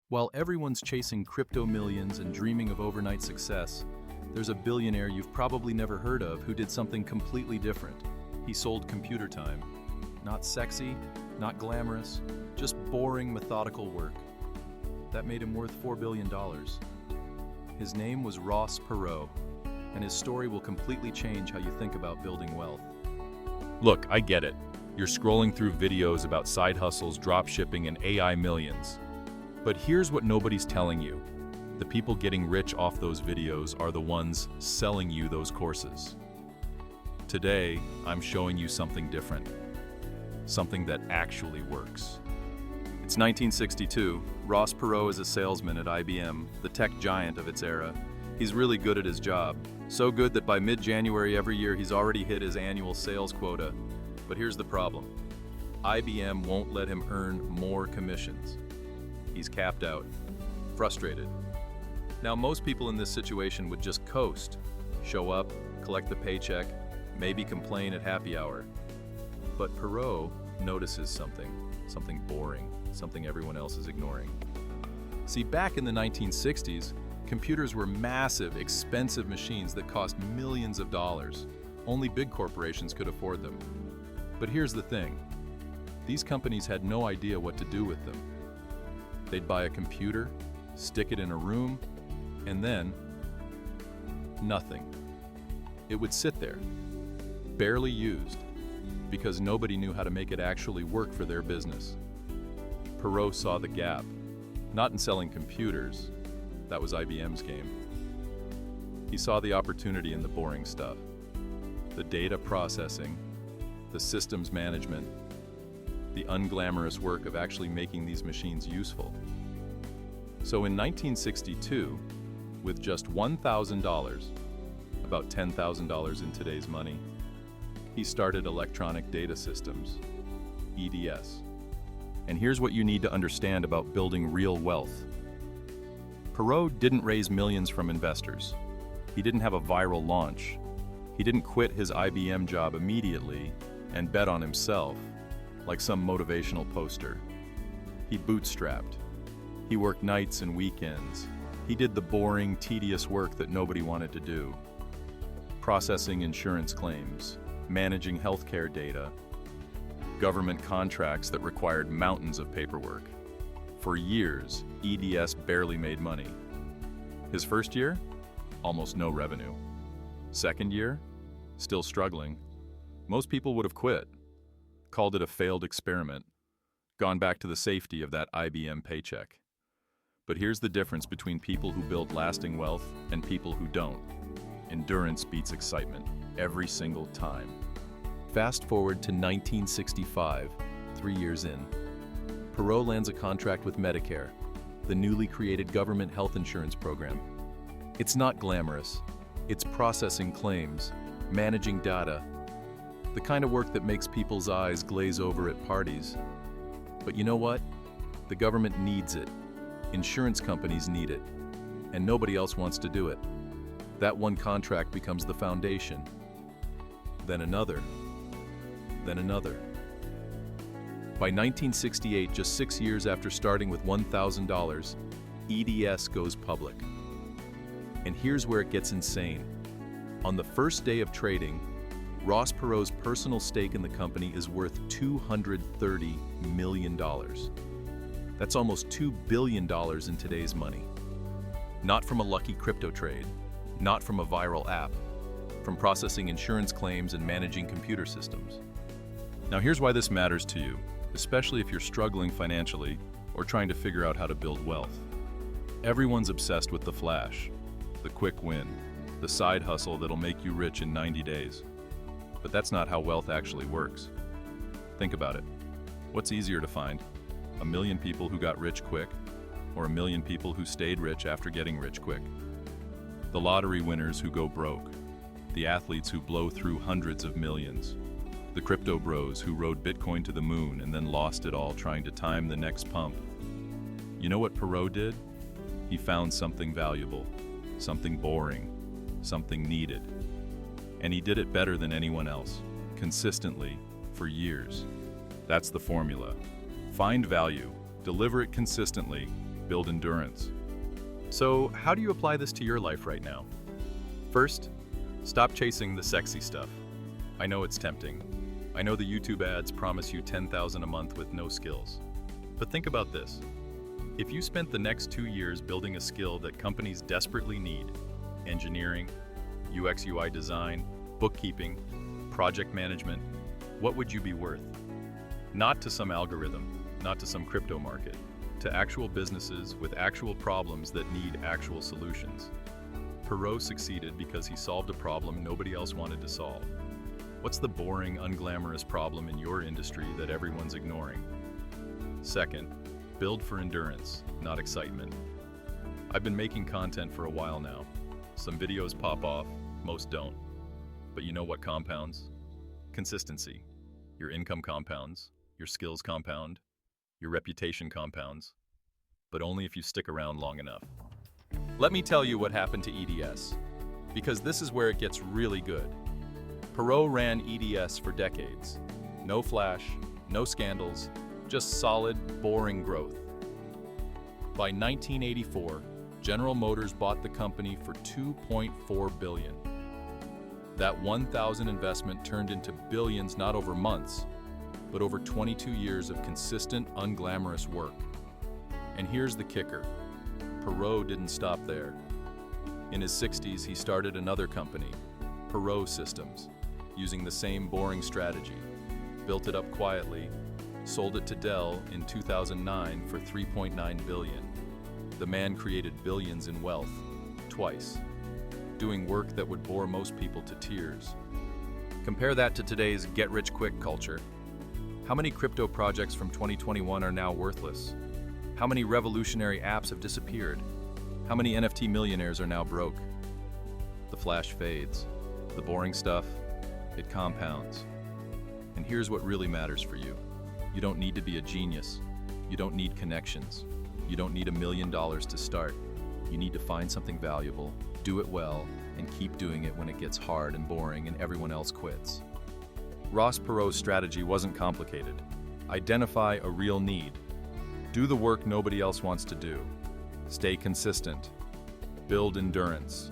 While everyone's chasing crypto millions and dreaming of overnight success, there's a billionaire you've probably never heard of who did something completely different. He sold computer time. Not sexy, not glamorous, just boring, methodical work. That made him worth $4 billion. His name was Ross Perot, and his story will completely change how you think about building wealth. Look, I get it. You're scrolling through videos about side hustles, drop shipping, and AI millions. But here's what nobody's telling you. The people getting rich off those videos are the ones selling you those courses. Today, I'm showing you something different. Something that actually works. It's 1962. Ross Perot is a salesman at IBM, the tech giant of its era. He's really good at his job. So good that by mid-January every year he's already hit his annual sales quota. But here's the problem. IBM won't let him earn more commissions. He's capped out. Frustrated. Now, most people in this situation would just coast. Show up, collect the paycheck, maybe complain at happy hour. But Perot notices something boring, something everyone else is ignoring. See, back in the 1960s, computers were massive, expensive machines that cost millions of dollars. Only big corporations could afford them. But here's the thing. These companies had no idea what to do with them. They'd buy a computer, stick it in a room, and then nothing. It would sit there, barely used, because nobody knew how to make it actually work for their business. Perot saw the gap, not in selling computers. That was IBM's game. He saw the opportunity in the boring stuff, the data processing, the systems management, the unglamorous work of actually making these machines useful. So in 1962, with just $1,000, about $10,000 in today's money, he started Electronic Data Systems, EDS. And here's what you need to understand about building real wealth. Perot didn't raise millions from investors. He didn't have a viral launch. He didn't quit his IBM job immediately and bet on himself, like some motivational poster. He bootstrapped. He worked nights and weekends. He did the boring, tedious work that nobody wanted to do. Processing insurance claims, managing healthcare data, government contracts that required mountains of paperwork. For years, EDS barely made money. His first year, almost no revenue. Second year, still struggling. Most people would have quit, called it a failed experiment, gone back to the safety of that IBM paycheck. But here's the difference between people who build lasting wealth and people who don't. Endurance beats excitement, every single time. Fast forward to 1965, 3 years in. Perot lands a contract with Medicare, the newly created government health insurance program. It's not glamorous. It's processing claims, managing data, the kind of work that makes people's eyes glaze over at parties. But you know what? The government needs it. Insurance companies need it. And nobody else wants to do it. That one contract becomes the foundation. Then another. Then another. By 1968, just 6 years after starting with $1,000, EDS goes public. And here's where it gets insane. On the first day of trading, Ross Perot's personal stake in the company is worth $230 million. That's almost $2 billion in today's money. Not from a lucky crypto trade, not from a viral app, from processing insurance claims and managing computer systems. Now here's why this matters to you, especially if you're struggling financially or trying to figure out how to build wealth. Everyone's obsessed with the flash, the quick win, the side hustle that'll make you rich in 90 days. But that's not how wealth actually works. Think about it. What's easier to find? 1 million people who got rich quick, or 1 million people who stayed rich after getting rich quick? The lottery winners who go broke, the athletes who blow through hundreds of millions, the crypto bros who rode Bitcoin to the moon and then lost it all trying to time the next pump. You know what Perot did? He found something valuable, something boring, something needed. And he did it better than anyone else, consistently, for years. That's the formula. Find value, deliver it consistently, build endurance. So, how do you apply this to your life right now? First, stop chasing the sexy stuff. I know it's tempting. I know the YouTube ads promise you $10,000 a month with no skills. But think about this. If you spent the next 2 years building a skill that companies desperately need, engineering, UX UI design, bookkeeping, project management, what would you be worth? Not to some algorithm, not to some crypto market, to actual businesses with actual problems that need actual solutions. Perot succeeded because he solved a problem nobody else wanted to solve. What's the boring, unglamorous problem in your industry that everyone's ignoring? Second, build for endurance, not excitement. I've been making content for a while now. Some videos pop off, most don't. But you know what compounds? Consistency. Your income compounds, your skills compound, your reputation compounds, but only if you stick around long enough. Let me tell you what happened to EDS, because this is where it gets really good. Perot ran EDS for decades. No flash, no scandals, just solid, boring growth. By 1984, General Motors bought the company for $2.4 billion. That 1,000 investment turned into billions not over months, but over 22 years of consistent, unglamorous work. And here's the kicker. Perot didn't stop there. In his 60s, he started another company, Perot Systems, using the same boring strategy. Built it up quietly, sold it to Dell in 2009 for $3.9 billion. The man created billions in wealth, twice, doing work that would bore most people to tears. Compare that to today's get-rich-quick culture. How many crypto projects from 2021 are now worthless? How many revolutionary apps have disappeared? How many NFT millionaires are now broke? The flash fades. The boring stuff, it compounds. And here's what really matters for you. You don't need to be a genius. You don't need connections. You don't need $1 million to start. You need to find something valuable, do it well, and keep doing it when it gets hard and boring and everyone else quits. Ross Perot's strategy wasn't complicated. Identify a real need. Do the work nobody else wants to do. Stay consistent. Build endurance.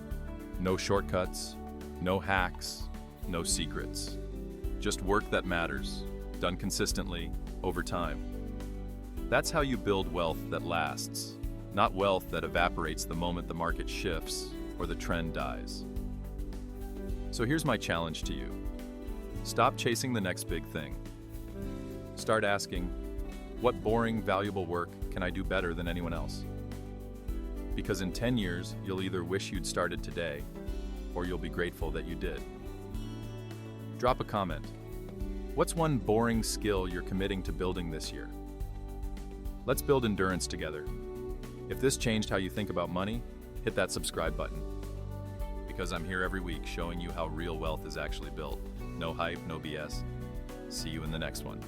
No shortcuts, no hacks, no secrets. Just work that matters, done consistently, over time. That's how you build wealth that lasts, not wealth that evaporates the moment the market shifts or the trend dies. So here's my challenge to you. Stop chasing the next big thing. Start asking, what boring, valuable work can I do better than anyone else? Because in 10 years, you'll either wish you'd started today, or you'll be grateful that you did. Drop a comment. What's one boring skill you're committing to building this year? Let's build endurance together. If this changed how you think about money, hit that subscribe button. Because I'm here every week showing you how real wealth is actually built. No hype, no BS. See you in the next one.